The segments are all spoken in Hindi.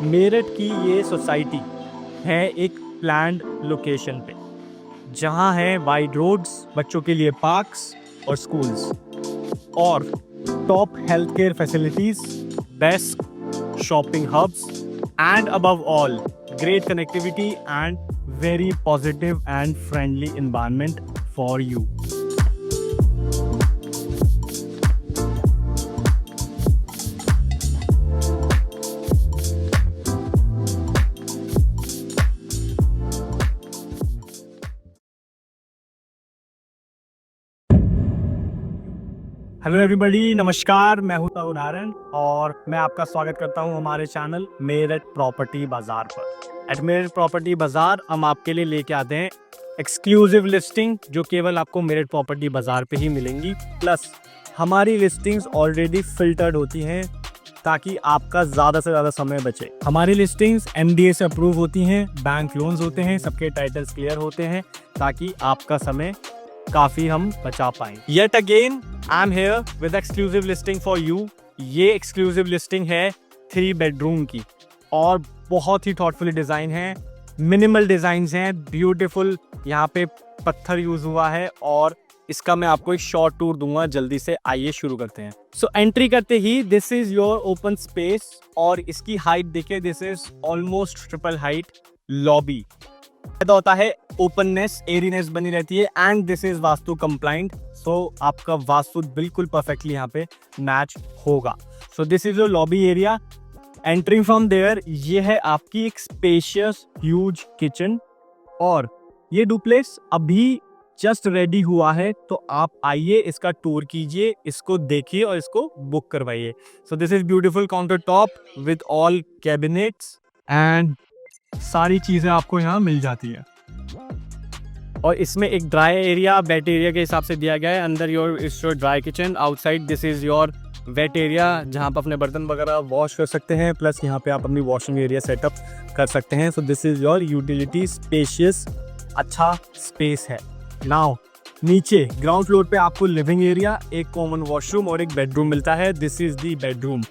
मेरठ की ये सोसाइटी है एक प्लान्ड लोकेशन पे, जहाँ है वाइड रोड्स, बच्चों के लिए पार्क्स और स्कूल्स, और top health care facilities, best shopping hubs, and above all great connectivity and very positive and friendly environment for you. Hello everybody, नमस्कार। मैं हूं नारायण और मैं आपका स्वागत करता हूं हमारे चैनल मेरठ प्रॉपर्टी बाजार पर। एट मेरठ प्रॉपर्टी बाजार हम आपके लिए लेके आते हैं एक्सक्लूसिव लिस्टिंग जो केवल आपको मेरठ प्रॉपर्टी बाजार पे ही मिलेंगी। प्लस हमारी लिस्टिंग्स ऑलरेडी फिल्टर्ड होती हैं ताकि आपका ज़्यादा से ज़्यादा समय बचे। हमारी लिस्टिंग्स MDA से अप्रूव होती हैं, बैंक लोन्स होते हैं, सबके टाइटल्स क्लियर होते हैं ताकि आपका समय काफ़ी हम बचा पाएं। Yet again, I'm here with exclusive listing for you। ये एक्सक्लूसिव लिस्टिंग है 3 बेडरूम की और बहुत ही थॉटफुली डिज़ाइन है, मिनिमल डिज़ाइंस हैं, ब्यूटीफुल यहाँ पे पत्थर यूज़ हुआ है और इसका मैं आपको एक शॉर्ट टूर दूंगा। जल्दी से आइए शुरू करते हैं। सो एंट्री करते ही this is your open space और इसकी हाइट देखिए, this is almost triple height lobby. पैदा होता है ओपननेस, एरीनेस बनी रहती है and this is vastu compliant. So आपका वास्तु बिल्कुल परफेक्टली यहाँ पे मैच होगा। So this is your lobby area. Entering from there, ये है आपकी एक स्पेशियस ह्यूज किचन और ये डुप्लेक्स अभी जस्ट रेडी हुआ है, तो आप आइए इसका टूर कीजिए, इसको देखिए और इसको बुक करवाइए। सो this is beautiful counter top with all cabinets and सारी चीज़ें आपको यहाँ मिल जाती है। और इसमें एक ड्राई एरिया वेट एरिया के हिसाब से दिया गया है। अंदर your dry kitchen, outside this is your weight area जहाँ पर अपने बर्तन वगैरह वॉश कर सकते हैं। प्लस यहाँ पे आप अपनी वॉशिंग एरिया सेटअप कर सकते हैं। So this is your utility spacious, अच्छा स्पेस है। नाउ नीचे ग्राउंड फ्लोर पे आपको लिविंग एरिया, एक कॉमन वॉशरूम और एक बेडरूम मिलता है। This is the bedroom.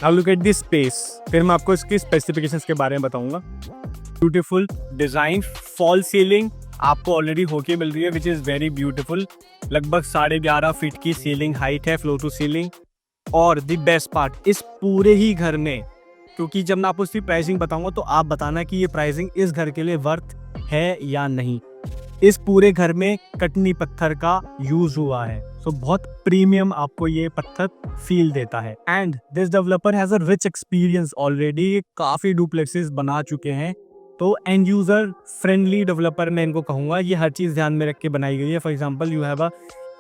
Now look at this space. फिर मैं आपको इसकी स्पेसिफिकेशंस के बारे में बताऊंगा। ब्यूटीफुल डिज़ाइन, फॉल सीलिंग आपको ऑलरेडी होके मिल रही है विच इज़ वेरी ब्यूटीफुल। लगभग 11.5 फीट की सीलिंग हाइट है, फ्लोर टू सीलिंग। और द बेस्ट पार्ट, इस पूरे ही घर में, क्योंकि जब मैं आपको इसकी प्राइसिंग बताऊंगा तो आप बताना कि ये प्राइसिंग इस घर के लिए वर्थ है या नहीं। इस पूरे घर में कटनी पत्थर का यूज हुआ है, सो बहुत प्रीमियम आपको ये पत्थर फील देता है। And this developer has a rich experience already, काफ़ी डुप्लेक्सेस बना चुके हैं, तो एंड यूज़र फ्रेंडली डेवलपर मैं इनको कहूँगा। ये हर चीज़ ध्यान में रख के बनाई गई है। For example you have a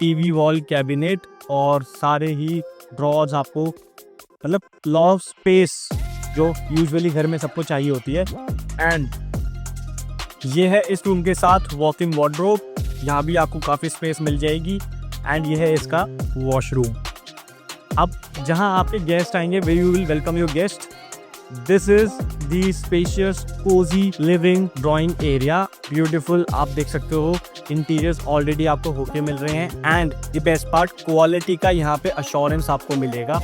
TV wall cabinet और सारे ही ड्रॉज आपको, मतलब लॉ स्पेस जो यूजुअली घर में सबको चाहिए होती है। एंड ये है इस रूम के साथ वॉक इन वार्डरोब, यहाँ भी आपको काफ़ी स्पेस मिल जाएगी। एंड ये है इसका वॉशरूम। अब जहाँ आपके गेस्ट आएंगे, where you will welcome your guest. This is the spacious cosy living drawing area. Beautiful, आप देख सकते हो इंटीरियर्स ऑलरेडी आपको होके मिल रहे हैं। And the best part, quality का यहाँ पे अश्योरेंस आपको मिलेगा।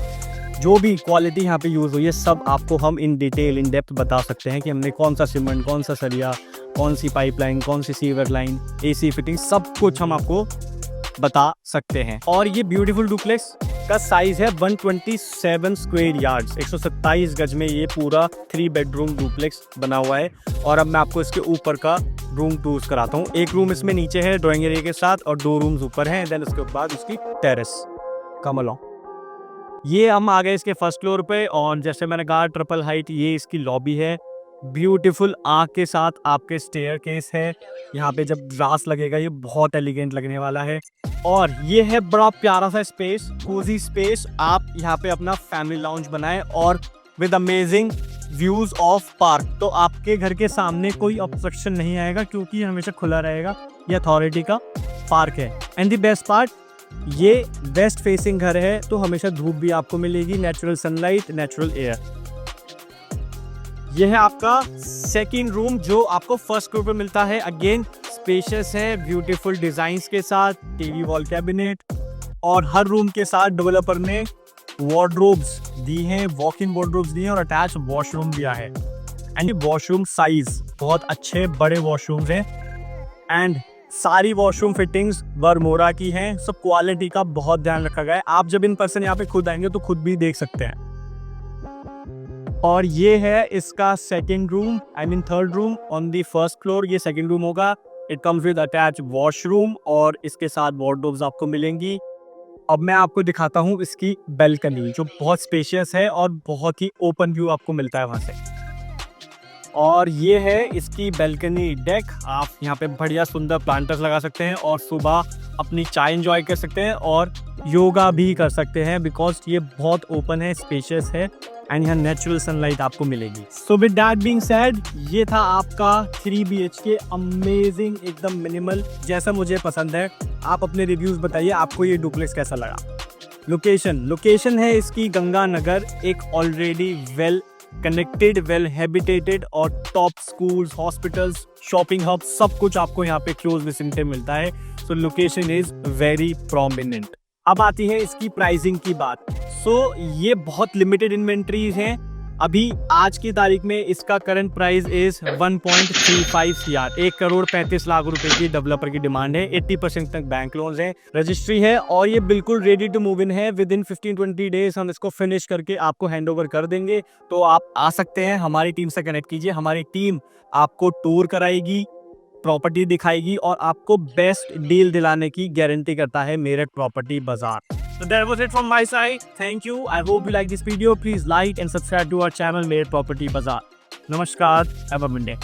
जो भी क्वालिटी यहाँ पे यूज़ हुई है सब आपको हम इन डिटेल, इन डेप्थ बता सकते हैं कि हमने कौन सा सीमेंट, कौन सा सरिया, कौन सी पाइपलाइन, कौन सी सीवर लाइन, AC फिटिंग, सब कुछ हम आपको बता सकते हैं। और ये ब्यूटीफुल डुप्लेक्स का साइज है 127 स्क्वायर यार्ड्स, 127 गज में ये पूरा 3 बेडरूम डुप्लेक्स बना हुआ है। और अब मैं आपको इसके ऊपर का रूम टूर्स कराता हूँ। एक रूम इसमें नीचे है ड्राइंग एरिया के साथ और 2 रूम्स ऊपर हैं। देन उसके बाद उसकी टेरेस कम अलोंग। ये हम आ गए इसके फर्स्ट फ्लोर पे और जैसे मैंने कहा ट्रिपल हाइट ये इसकी लॉबी है। ब्यूटीफुल आग के साथ आपके स्टेयर केस है। यहाँ पे जब ग्लास लगेगा ये बहुत एलिगेंट लगने वाला है। और ये है बड़ा प्यारा सा स्पेस, कोजी स्पेस। आप यहाँ पे अपना फैमिली लाउंज बनाएं और with amazing views of park. तो आपके घर के सामने कोई ऑब्स्ट्रक्शन नहीं आएगा क्योंकि हमेशा खुला रहेगा। ये अथॉरिटी का पार्क है। एंड द बेस्ट पार्ट, ये वेस्ट फेसिंग घर है तो हमेशा धूप भी आपको मिलेगी, नेचुरल सनलाइट, नेचुरल एयर। यह है आपका सेकंड रूम जो आपको फर्स्ट फ्लोर पे मिलता है। अगेन स्पेशियस है, ब्यूटीफुल डिजाइन्स के साथ, TV वॉल कैबिनेट और हर रूम के साथ डेवलपर ने वार्डरोब्स दी हैं, वॉक इन वार्डरोब्स दी हैं और अटैच वॉशरूम दिया है। एंड ये वॉशरूम साइज बहुत अच्छे बड़े वॉशरूम्स हैं एंड सारी वॉशरूम फिटिंग्स बरमोरा की हैं। सब क्वालिटी का बहुत ध्यान रखा गया है। आप जब इन पर्सन यहाँ पे खुद आएंगे तो खुद भी देख सकते हैं। और ये है इसका second room, I mean third room on the first floor. ये सेकंड रूम होगा। It comes with attach washroom और इसके साथ वार्डरोब्स आपको मिलेंगी। अब मैं आपको दिखाता हूँ इसकी बैल्कनी, जो बहुत स्पेशियस है और बहुत ही ओपन व्यू आपको मिलता है वहाँ से। और ये है इसकी बैल्कनी डेक। आप यहाँ पे बढ़िया सुंदर प्लांटर्स लगा सकते हैं और सुबह अपनी चाय एंजॉय कर सकते हैं और योगा भी कर सकते हैं, बिकॉज ये बहुत ओपन है, स्पेशियस है एंड यहाँ नेचुरल सनलाइट आपको मिलेगी। So with that being said, ये था आपका 3 BHK अमेजिंग, एकदम मिनिमल, जैसा मुझे पसंद है। आप अपने रिव्यूज बताइए आपको ये डुप्लेक्स कैसा लगा। लोकेशन है इसकी गंगानगर, एक already well connected, well habitated और top schools, hospitals, shopping hub, सब कुछ आपको यहाँ पे क्लोज विसिनिटी में मिलता है। सो लोकेशन इज वेरी प्रोमिनेंट। अब आती है इसकी प्राइसिंग की बात। सो ये बहुत लिमिटेड इन्वेंट्रीज हैं। अभी आज की तारीख में इसका करंट प्राइस इज 1.35 CR, 1,35,00,000 रुपए की डेवलपर की डिमांड है। 80% तक बैंक लोन्स हैं, रजिस्ट्री है और ये बिल्कुल रेडी टू मूव इन है। विद इन 15-20 डेज हम इसको फिनिश करके आपको हैंड ओवर कर देंगे। तो आप आ सकते हैं, हमारी टीम से कनेक्ट कीजिए। हमारी टीम आपको टूर कराएगी, प्रॉपर्टी दिखाएगी और आपको बेस्ट डील दिलाने की गारंटी करता है मेरठ प्रॉपर्टी बाजार। So that was it from my side. Thank you. I hope you like this video. Please like and subscribe to our channel Meerut Property Bazaar. Namaskar. Have a good day.